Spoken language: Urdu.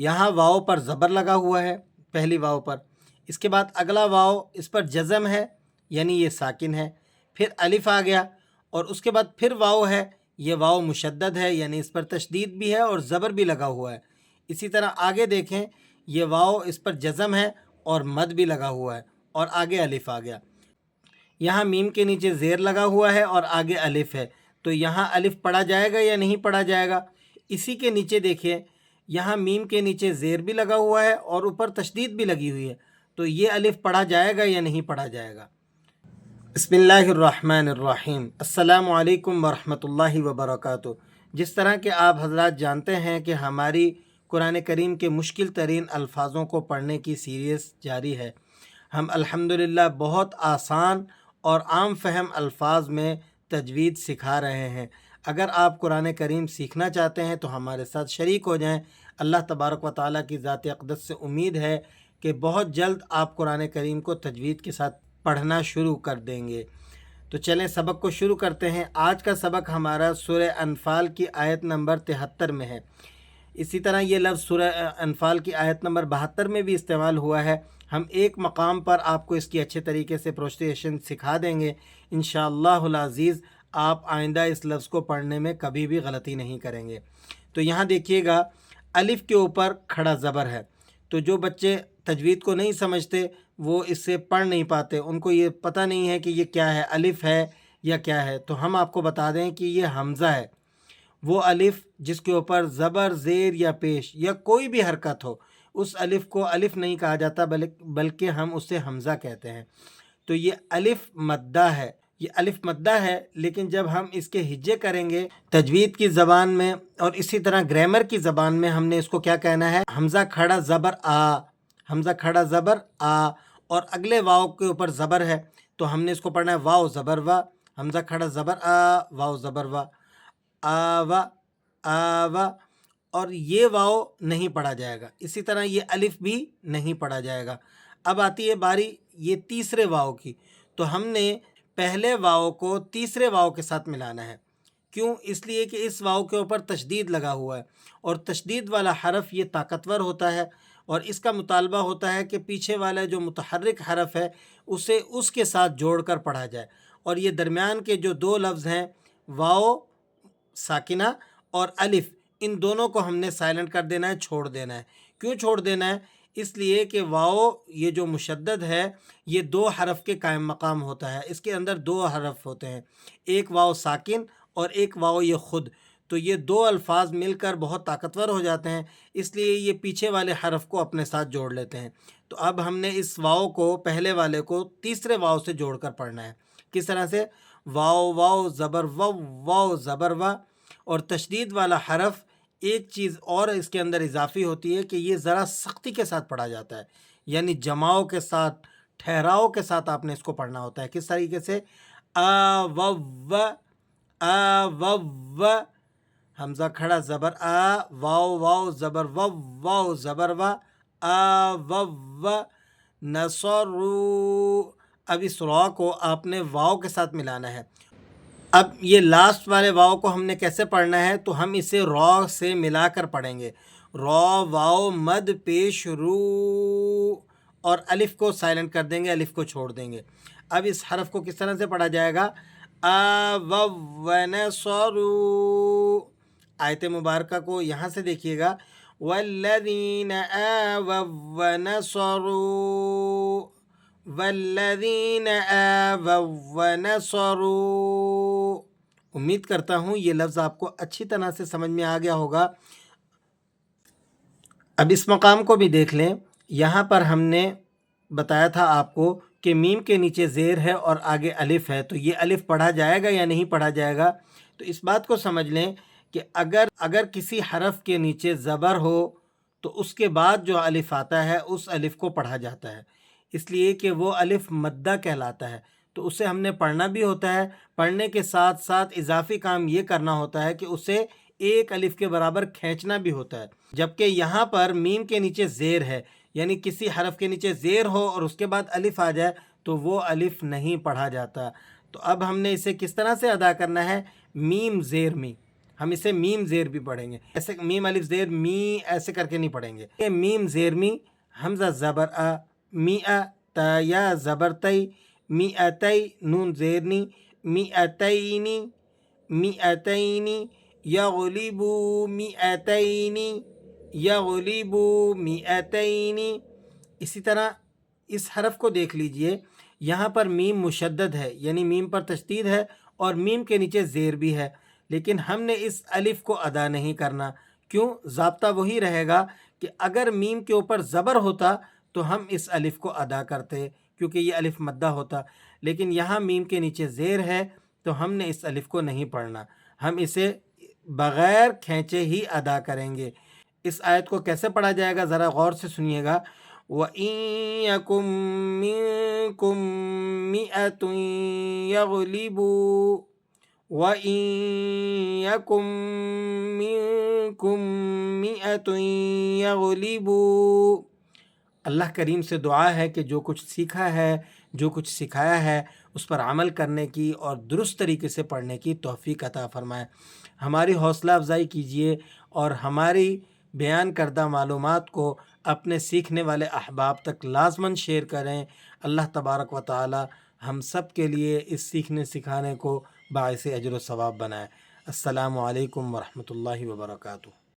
یہاں واو پر زبر لگا ہوا ہے پہلی واو پر، اس کے بعد اگلا واو اس پر جزم ہے یعنی یہ ساکن ہے، پھر الف آ گیا اور اس کے بعد پھر واو ہے، یہ واو مشدد ہے یعنی اس پر تشدید بھی ہے اور زبر بھی لگا ہوا ہے۔ اسی طرح آگے دیکھیں، یہ واو اس پر جزم ہے اور مد بھی لگا ہوا ہے اور آگے الف آ گیا۔ یہاں میم کے نیچے زیر لگا ہوا ہے اور آگے الف ہے، تو یہاں الف پڑھا جائے گا یا نہیں پڑھا جائے گا؟ اسی کے نیچے دیکھیں، یہاں میم کے نیچے زیر بھی لگا ہوا ہے اور اوپر تشدید بھی لگی ہوئی ہے، تو یہ الف پڑھا جائے گا یا نہیں پڑھا جائے گا؟ بسم اللہ الرحمن الرحیم۔ السلام علیکم ورحمۃ اللہ وبرکاتہ۔ جس طرح کہ آپ حضرات جانتے ہیں کہ ہماری قرآن کریم کے مشکل ترین الفاظوں کو پڑھنے کی سیریز جاری ہے، ہم الحمدللہ بہت آسان اور عام فہم الفاظ میں تجوید سکھا رہے ہیں۔ اگر آپ قرآن کریم سیکھنا چاہتے ہیں تو ہمارے ساتھ شریک ہو جائیں۔ اللہ تبارک و تعالیٰ کی ذات اقدس سے امید ہے کہ بہت جلد آپ قرآن کریم کو تجوید کے ساتھ پڑھنا شروع کر دیں گے۔ تو چلیں سبق کو شروع کرتے ہیں۔ آج کا سبق ہمارا سورہ انفال کی آیت نمبر 73 میں ہے۔ اسی طرح یہ لفظ سورہ انفال کی آیت نمبر 72 میں بھی استعمال ہوا ہے۔ ہم ایک مقام پر آپ کو اس کی اچھے طریقے سے پروننسیشن سکھا دیں گے۔ انشاءاللہ العزیز آپ آئندہ اس لفظ کو پڑھنے میں کبھی بھی غلطی نہیں کریں گے۔ تو یہاں دیکھیے گا، الف کے اوپر کھڑا زبر ہے، تو جو بچے تجوید کو نہیں سمجھتے وہ اس سے پڑھ نہیں پاتے، ان کو یہ پتہ نہیں ہے کہ یہ کیا ہے، الف ہے یا کیا ہے، تو ہم آپ کو بتا دیں کہ یہ حمزہ ہے۔ وہ الف جس کے اوپر زبر، زیر یا پیش یا کوئی بھی حرکت ہو، اس الف کو الف نہیں کہا جاتا بلکہ ہم اسے حمزہ کہتے ہیں۔ تو یہ الف مدہ ہے، یہ الف مدہ ہے، لیکن جب ہم اس کے ہجے کریں گے تجوید کی زبان میں اور اسی طرح گرامر کی زبان میں، ہم نے اس کو کیا کہنا ہے؟ حمزہ کھڑا زبر آ، حمزہ کھڑا زبر آ، اور اگلے واو کے اوپر زبر ہے تو ہم نے اس کو پڑھنا ہے واو زبر وا، حمزہ کھڑا زبر آ، واو زبر وا، آوا آوا، اور یہ واو نہیں پڑھا جائے گا۔ اسی طرح یہ الف بھی نہیں پڑھا جائے گا۔ اب آتی ہے باری یہ تیسرے واو کی، تو ہم نے پہلے واو کو تیسرے واو کے ساتھ ملانا ہے۔ کیوں؟ اس لیے کہ اس واو کے اوپر تشدید لگا ہوا ہے اور تشدید والا حرف یہ طاقتور ہوتا ہے اور اس کا مطالبہ ہوتا ہے کہ پیچھے والا جو متحرک حرف ہے اسے اس کے ساتھ جوڑ کر پڑھا جائے، اور یہ درمیان کے جو دو لفظ ہیں واو ساکنہ اور الف، ان دونوں کو ہم نے سائلنٹ کر دینا ہے، چھوڑ دینا ہے۔ کیوں چھوڑ دینا ہے؟ اس لیے کہ واو یہ جو مشدد ہے یہ دو حرف کے قائم مقام ہوتا ہے، اس کے اندر دو حرف ہوتے ہیں، ایک واو ساکن اور ایک واو یہ خود، تو یہ دو الفاظ مل کر بہت طاقتور ہو جاتے ہیں، اس لیے یہ پیچھے والے حرف کو اپنے ساتھ جوڑ لیتے ہیں۔ تو اب ہم نے اس واو کو، پہلے والے کو تیسرے واو سے جوڑ کر پڑھنا ہے۔ کس طرح سے؟ واو واو زبر واو، واو زبر وا، اور تشدید والا حرف ایک چیز اور اس کے اندر اضافی ہوتی ہے کہ یہ ذرا سختی کے ساتھ پڑھا جاتا ہے، یعنی جماؤ کے ساتھ، ٹھہراؤ کے ساتھ آپ نے اس کو پڑھنا ہوتا ہے۔ کس طریقے سے؟ آ و و، آ و و، حمزہ کھڑا زبر آ، واو واو زبر و، واو زبر و، آ و و، نصرو۔ اب اس را کو آپ نے واو کے ساتھ ملانا ہے۔ اب یہ لاسٹ والے واو کو ہم نے کیسے پڑھنا ہے؟ تو ہم اسے را سے ملا کر پڑھیں گے، را واو مد پیش رو، اور الف کو سائلنٹ کر دیں گے، الف کو چھوڑ دیں گے۔ اب اس حرف کو کس طرح سے پڑھا جائے گا؟ آ و نصرو۔ آیت مبارکہ کو یہاں سے دیکھیے گا، والذین آووا ونصروا، والذین آووا ونصروا۔ امید کرتا ہوں یہ لفظ آپ کو اچھی طرح سے سمجھ میں آ گیا ہوگا۔ اب اس مقام کو بھی دیکھ لیں، یہاں پر ہم نے بتایا تھا آپ کو کہ میم کے نیچے زیر ہے اور آگے الف ہے، تو یہ الف پڑھا جائے گا یا نہیں پڑھا جائے گا؟ تو اس بات کو سمجھ لیں کہ اگر کسی حرف کے نیچے زبر ہو تو اس کے بعد جو الف آتا ہے اس الف کو پڑھا جاتا ہے، اس لیے کہ وہ الف مدہ کہلاتا ہے، تو اسے ہم نے پڑھنا بھی ہوتا ہے۔ پڑھنے کے ساتھ ساتھ اضافی کام یہ کرنا ہوتا ہے کہ اسے ایک الف کے برابر کھینچنا بھی ہوتا ہے، جبکہ یہاں پر میم کے نیچے زیر ہے، یعنی کسی حرف کے نیچے زیر ہو اور اس کے بعد الف آ جائے تو وہ الف نہیں پڑھا جاتا۔ تو اب ہم نے اسے کس طرح سے ادا کرنا ہے؟ میم زیر می، ہم اسے میم زیر بھی پڑھیں گے، ایسے میم الف زیر می ایسے کر کے نہیں پڑھیں گے. یہ میم زیر می، حمزہ زبر ا، می ا، تا یا زبر تی، می اتئی، نون زیرنی، می اتینی، می اتینی، یغلبو می اتینی، یغلبو می اتینی. اسی طرح اس حرف کو دیکھ لیجئے، یہاں پر میم مشدد ہے، یعنی میم پر تشدید ہے اور میم کے نیچے زیر بھی ہے، لیکن ہم نے اس الف کو ادا نہیں کرنا. کیوں؟ ضابطہ وہی رہے گا کہ اگر میم کے اوپر زبر ہوتا تو ہم اس الف کو ادا کرتے، کیونکہ یہ الف مدہ ہوتا، لیکن یہاں میم کے نیچے زیر ہے تو ہم نے اس الف کو نہیں پڑھنا، ہم اسے بغیر کھینچے ہی ادا کریں گے. اس آیت کو کیسے پڑھا جائے گا ذرا غور سے سنیے گا. وَإِن يَكُن مِّنكُم مِّئَةٌ يَغْلِبُوا، وَإِن يَكُن مِّنكُم مِّئَةٌ يَغْلِبُوا. اللہ کریم سے دعا ہے کہ جو کچھ سیکھا ہے، جو کچھ سکھایا ہے، اس پر عمل کرنے کی اور درست طریقے سے پڑھنے کی توفیق عطا فرمائے. ہماری حوصلہ افزائی کیجیے اور ہماری بیان کردہ معلومات کو اپنے سیکھنے والے احباب تک لازماً شیئر کریں. اللہ تبارک و تعالی ہم سب کے لیے اس سیکھنے سکھانے کو باعث اجر و ثواب بنائے. السلام علیکم ورحمۃ اللہ وبرکاتہ.